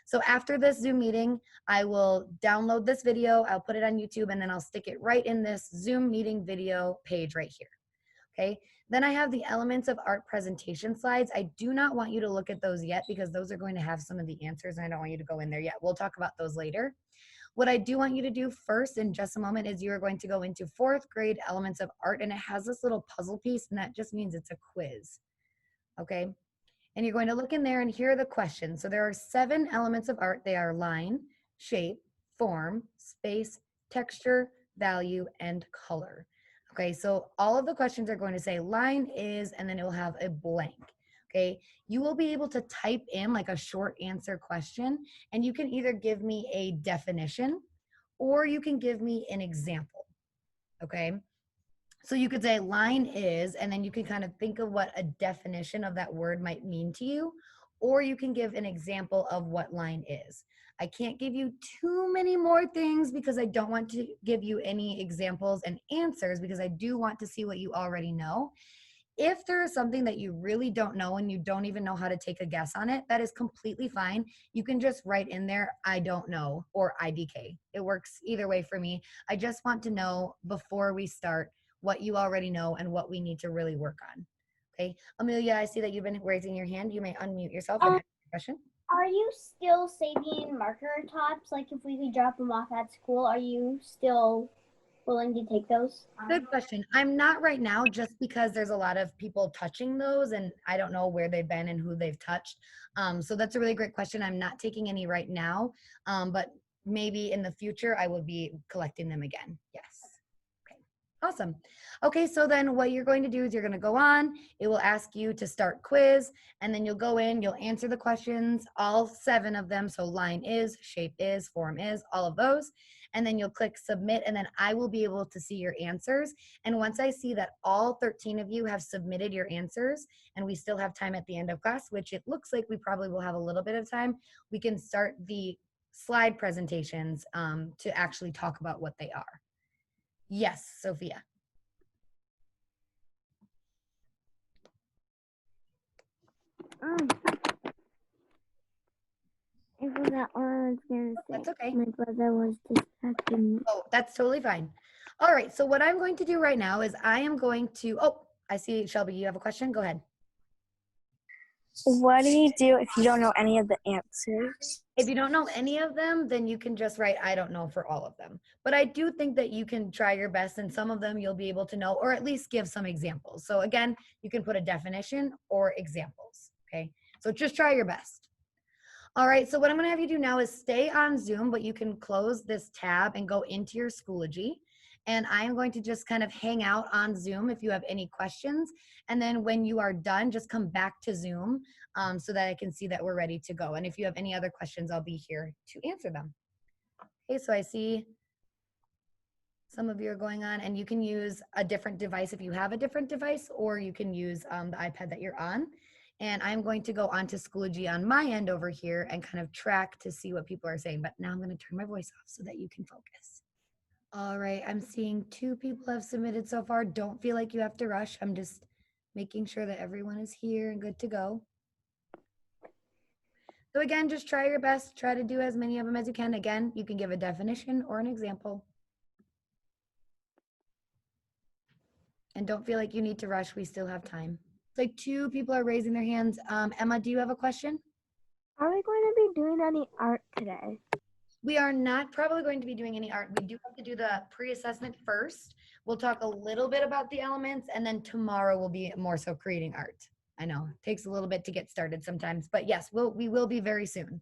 So after this Zoom meeting, I will download this video, I'll put it on YouTube, and then I'll stick it right in this Zoom meeting video page right here. Okay, then I have the elements of art presentation slides. I do not want you to look at those yet because those are going to have some of the answers and I don't want you to go in there yet. We'll talk about those later. What I do want you to do first in just a moment is you are going to go into 4th grade elements of art, and it has this little puzzle piece, and that just means it's a quiz. Okay, and you're going to look in there and here are the questions. So there are 7 elements of art. They are line, shape, form, space, texture, value, and color. Okay, so all of the questions are going to say line is, and then it will have a blank. Okay, you will be able to type in like a short answer question, and you can either give me a definition or you can give me an example. Okay, so you could say line is, and then you can kind of think of what a definition of that word might mean to you, or you can give an example of what line is. I can't give you too many more things because I don't want to give you any examples and answers because I do want to see what you already know. If there is something that you really don't know and you don't even know how to take a guess on it, that is completely fine. You can just write in there, I don't know, or IDK. It works either way for me. I just want to know before we start what you already know and what we need to really work on. Okay, Amelia, I see that you've been raising your hand. You may unmute yourself and ask your question. Are you still saving marker tops? Like if we could drop them off at school, are you still willing to take those? Good question. I'm not right now just because there's a lot of people touching those and I don't know where they've been and who they've touched. So that's a really great question. I'm not taking any right now, but maybe in the future I will be collecting them again. Yes. Okay. Awesome. Okay, so then what you're going to do is you're going to go on. It will ask you to start quiz, and then you'll go in, you'll answer the questions, all 7 of them. So line is, shape is, form is, all of those. And then you'll click submit, and then I will be able to see your answers. And once I see that all 13 of you have submitted your answers, and we still have time at the end of class, which it looks like we probably will have a little bit of time, we can start the slide presentations to actually talk about what they are. Yes, Sophia. I forgot what I was going to say. That's okay. My brother was distracting me. Oh, that's totally fine. All right, so what I'm going to do right now is I am going to, oh, I see Shelby, you have a question? Go ahead. What do you do if you don't know any of the answers? If you don't know any of them, then you can just write, I don't know for all of them. But I do think that you can try your best and some of them you'll be able to know, or at least give some examples. So again, you can put a definition or examples, okay? So just try your best. All right, so what I'm gonna have you do now is stay on Zoom, but you can close this tab and go into your Schoology. And I'm going to just kind of hang out on Zoom if you have any questions. And then when you are done, just come back to Zoom so that I can see that we're ready to go. And if you have any other questions, I'll be here to answer them. Okay, so I see some of you are going on, and you can use a different device if you have a different device, or you can use the iPad that you're on. And I'm going to go on to Schoology on my end over here and kind of track to see what people are saying. But now I'm going to turn my voice off so that you can focus. All right, I'm seeing 2 people have submitted so far. Don't feel like you have to rush. I'm just making sure that everyone is here and good to go. So again, just try your best. Try to do as many of them as you can. Again, you can give a definition or an example. And don't feel like you need to rush. We still have time. It's like 2 people are raising their hands. Emma, do you have a question? Are we going to be doing any art today? We are not probably going to be doing any art. We do have to do the pre-assessment first. We'll talk a little bit about the elements, and then tomorrow we'll be more so creating art. I know it takes a little bit to get started sometimes, but yes, we will be very soon.